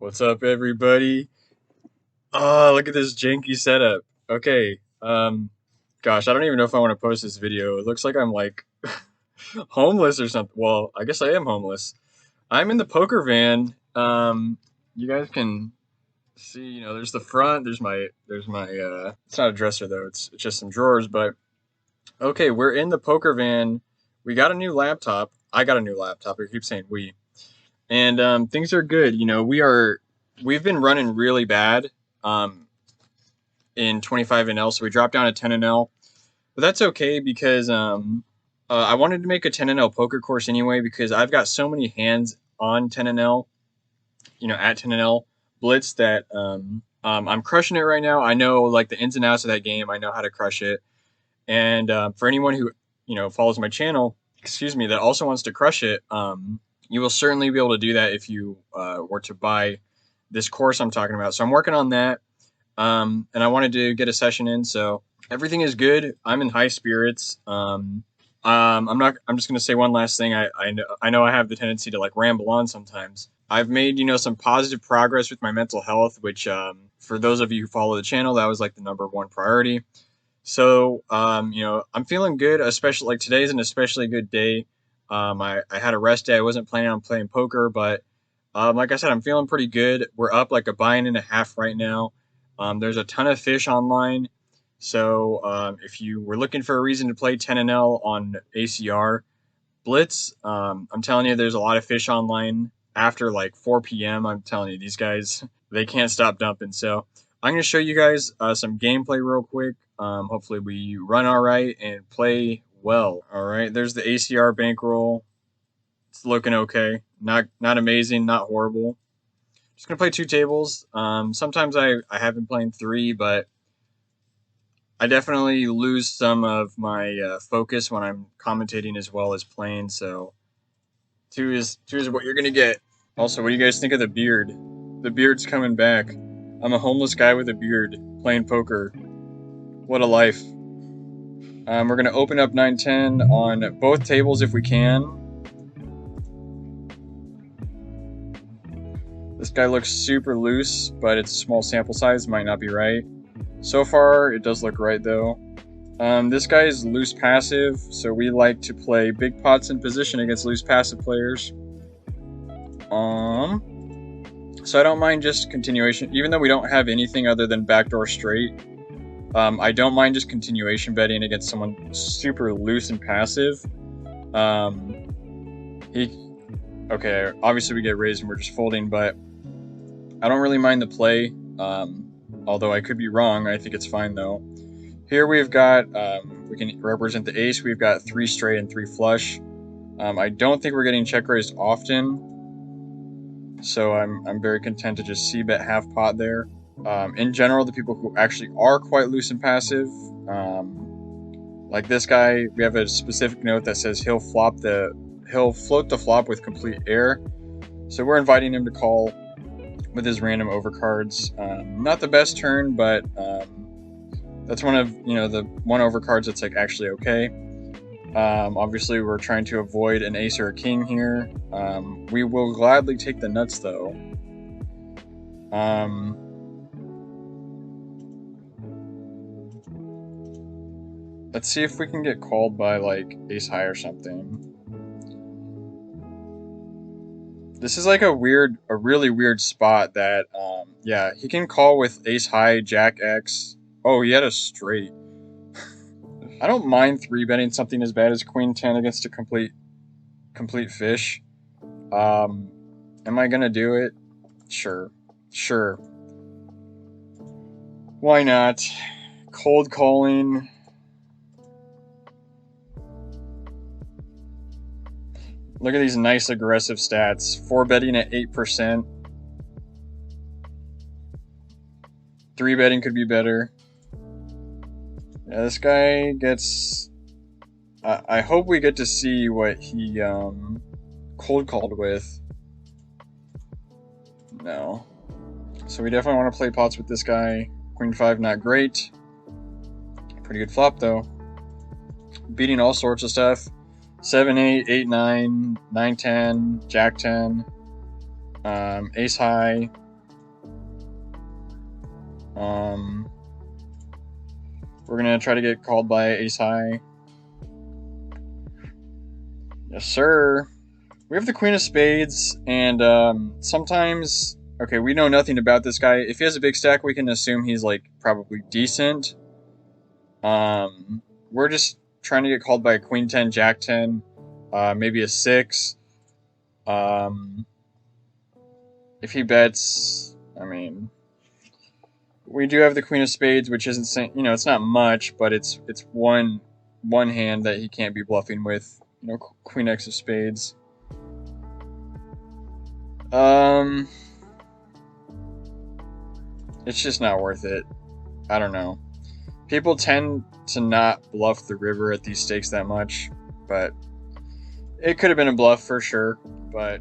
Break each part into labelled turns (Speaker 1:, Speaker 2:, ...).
Speaker 1: What's up, everybody? Oh, look at this janky setup. Okay, gosh, I don't even know if I want to post this video. It looks like I'm like homeless or something. Well, I guess I am homeless. I'm in the poker van. You guys can see, there's the front. There's my. It's not a dresser though. It's just some drawers. But okay, we're in the poker van. We got a new laptop. I got a new laptop. I keep saying we. And things are good. We've been running really bad um, in 25 and L, so we dropped down to 10 and L. But that's okay because I wanted to make a 10 and L poker course anyway because I've got so many hands on 10 and L, at 10 and L Blitz that I'm crushing it right now. I know like the ins and outs of that game. I know how to crush it. And for anyone who follows my channel, excuse me, that also wants to crush it, you will certainly be able to do that if you were to buy this course I'm talking about. So I'm working on that, and I wanted to get a session in. So everything is good. I'm in high spirits. I'm just gonna say one last thing. I know I have the tendency to like ramble on sometimes. I've made some positive progress with my mental health, which for those of you who follow the channel, that was like the number one priority. So, I'm feeling good, especially like today's an especially good day. I had a rest day. I wasn't planning on playing poker, but like I said, I'm feeling pretty good. We're up like a buy-in and a half right now. There's a ton of fish online. So, if you were looking for a reason to play 10 and L on ACR Blitz, I'm telling you, there's a lot of fish online after like 4 p.m. I'm telling you, these guys, they can't stop dumping. So, I'm going to show you guys some gameplay real quick. Hopefully we run all right and play well. All right, there's the ACR bankroll. It's looking okay. Not amazing, not horrible. Just gonna play 2 tables. Sometimes I have been playing 3, but I definitely lose some of my focus when I'm commentating as well as playing. So two is what you're gonna get. Also, what do you guys think of the beard? The beard's coming back. I'm a homeless guy with a beard playing poker. What a life. We're going to open up 9-10 on both tables if we can. This guy looks super loose, but it's a small sample size, might not be right. So far, it does look right though. This guy is loose passive, so we like to play big pots in position against loose passive players. So I don't mind just continuation, even though we don't have anything other than backdoor straight. I don't mind just continuation betting against someone super loose and passive. Okay, obviously we get raised and we're just folding, but I don't really mind the play. Although I could be wrong, I think it's fine though. Here we've got, we can represent the ace. We've got 3 straight and 3 flush. I don't think we're getting check raised often, so I'm very content to just c-bet half pot there. In general, the people who actually are quite loose and passive, like this guy, we have a specific note that says he'll float the flop with complete air. So we're inviting him to call with his random overcards. Not the best turn, but that's one of the one overcards that's like actually okay. Obviously, we're trying to avoid an ace or a king here. We will gladly take the nuts though. Let's see if we can get called by like ace high or something. This is like a really weird spot that, yeah, he can call with ace high, jack X. Oh, he had a straight. I don't mind 3-betting something as bad as queen 10 against a complete fish. Am I gonna do it? Sure. Why not? Cold calling. Look at these nice aggressive stats. 4-betting at 8%. 3-betting could be better. Yeah, this guy gets... I hope we get to see what he cold called with. No. So we definitely want to play pots with this guy. Queen 5, not great. Pretty good flop though. Beating all sorts of stuff. 7, 8, 8, 9, 9, 10, Jack 10, ace high, We're gonna try to get called by ace high. Yes, sir. We have the queen of spades, and sometimes, okay, we know nothing about this guy. If he has a big stack, we can assume he's like probably decent. We're just trying to get called by a queen 10, jack 10, maybe a 6. If he bets, I mean, we do have the queen of spades, which isn't, you know, it's not much, but it's one hand that he can't be bluffing with. You know, queen x of spades. It's just not worth it. I don't know. People tend to not bluff the river at these stakes that much, but it could have been a bluff for sure. But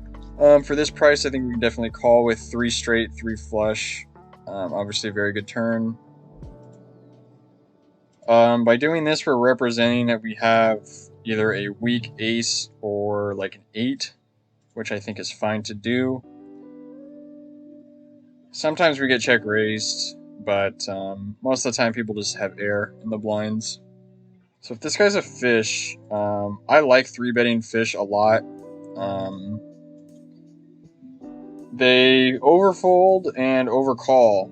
Speaker 1: for this price, I think we can definitely call with 3 straight, 3 flush. Obviously, a very good turn. By doing this, we're representing that we have either a weak ace or like an 8, which I think is fine to do. Sometimes we get check raised, but most of the time people just have air in the blinds. So if this guy's a fish, I like 3-betting fish a lot. They overfold and overcall.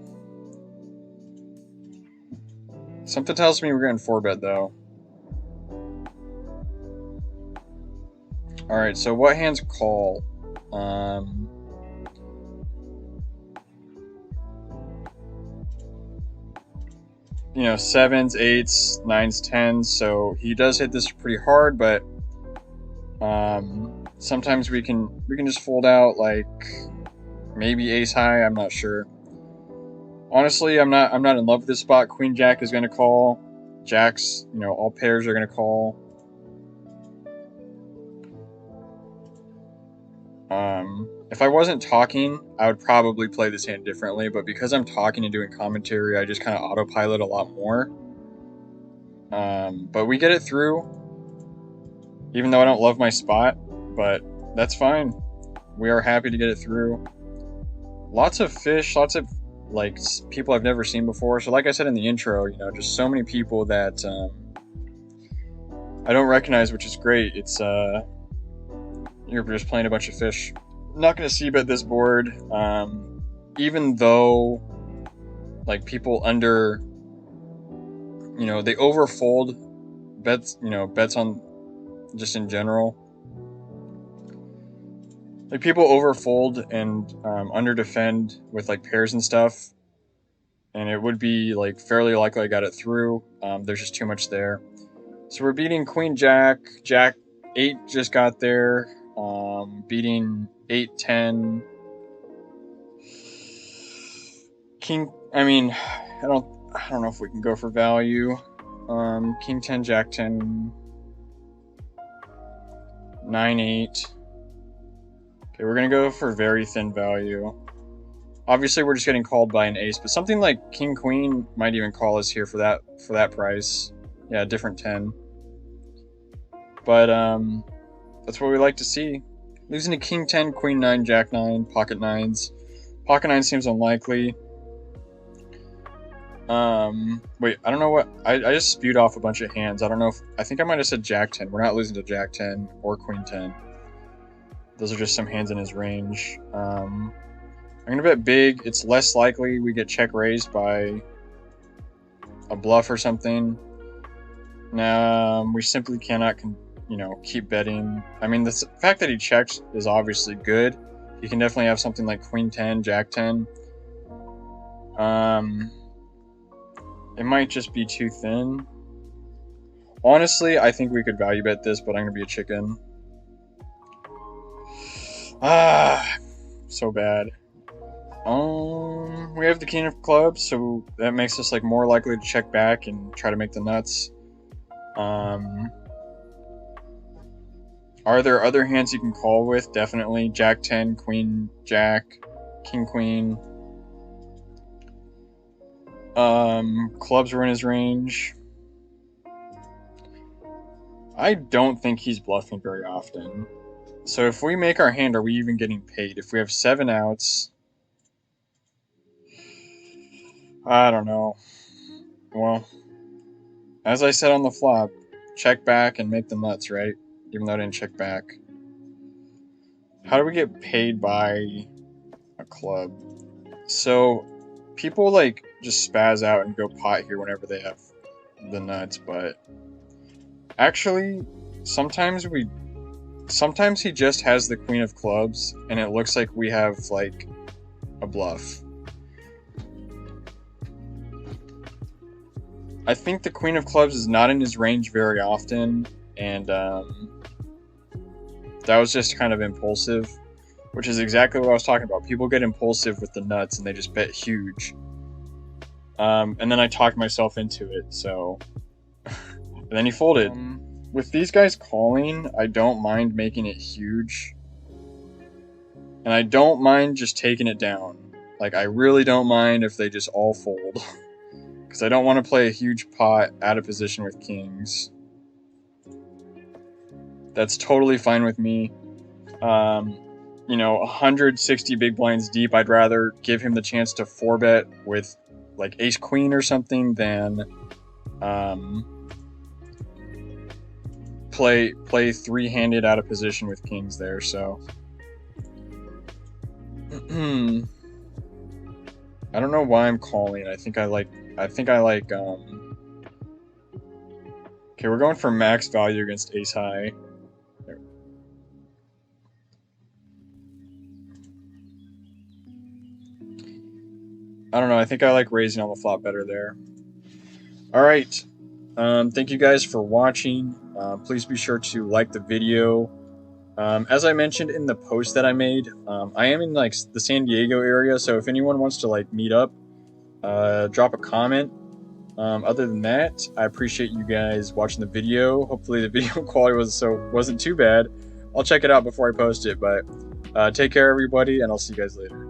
Speaker 1: Something tells me we're getting 4-bet though. Alright, so what hands call? You know, 7s, 8s, 9s, 10s, so he does hit this pretty hard, but sometimes we can just fold out like maybe ace high, I'm not sure. Honestly, I'm not in love with this spot. Queen jack is going to call. Jacks, you know, all pairs are going to call. If I wasn't talking, I would probably play this hand differently, but because I'm talking and doing commentary, I just kind of autopilot a lot more. But we get it through, even though I don't love my spot, but that's fine. We are happy to get it through. Lots of fish, lots of like people I've never seen before. So like I said in the intro, you know, just so many people that I don't recognize, which is great. It's you're just playing a bunch of fish. I'm not going to c-bet this board, even though like people under, you know, they overfold bets, you know, bets on just in general. Like people overfold and underdefend with like pairs and stuff, and it would be like fairly likely I got it through. There's just too much there. So we're beating queen jack, jack 8 just got there, beating 8, 10, king. I mean, I don't know if we can go for value. King 10, jack 10, 9, 8. Okay, we're gonna go for very thin value. Obviously, we're just getting called by an ace, but something like king queen might even call us here for that price. Yeah, different 10. But that's what we like to see. Losing to king 10, queen 9, jack 9, pocket 9s. Pocket 9 seems unlikely. Wait, I don't know what I just spewed off a bunch of hands. I don't know if I think I might have said jack 10. We're not losing to jack 10 or queen 10. Those are just some hands in his range. I'm gonna bet big. It's less likely we get check raised by a bluff or something. Now we simply cannot, you know, keep betting. I mean, the fact that he checks is obviously good. He can definitely have something like queen 10, jack 10. It might just be too thin. Honestly, I think we could value bet this, but I'm gonna be a chicken. So bad. We have the king of clubs, so that makes us like more likely to check back and try to make the nuts. Are there other hands you can call with? Definitely. Jack 10, queen, jack, king, queen. Clubs were in his range. I don't think he's bluffing very often. So if we make our hand, are we even getting paid? If we have 7 outs, I don't know. Well, as I said on the flop, check back and make the nuts, right? Even though I didn't check back. How do we get paid by a club? So, people like just spaz out and go pot here whenever they have the nuts, but actually, sometimes he just has the queen of clubs, and it looks like we have like a bluff. I think the queen of clubs is not in his range very often, and that was just kind of impulsive, which is exactly what I was talking about. People get impulsive with the nuts and they just bet huge. And then I talked myself into it, so... and then he folded. With these guys calling, I don't mind making it huge. And I don't mind just taking it down. Like, I really don't mind if they just all fold. Because I don't want to play a huge pot out of position with kings. That's totally fine with me. You know, 160 big blinds deep, I'd rather give him the chance to 4-bet with, like, ace-queen or something than play 3-handed out of position with kings there, so... I don't know why I'm calling. I think I like, okay, we're going for max value against ace high. I don't know, I think I like raising on the flop better there. Alright, thank you guys for watching. Please be sure to like the video. As I mentioned in the post that I made, I am in like the San Diego area, so if anyone wants to like meet up, drop a comment. Other than that, I appreciate you guys watching the video. Hopefully the video quality wasn't too bad. I'll check it out before I post it, but take care everybody, and I'll see you guys later.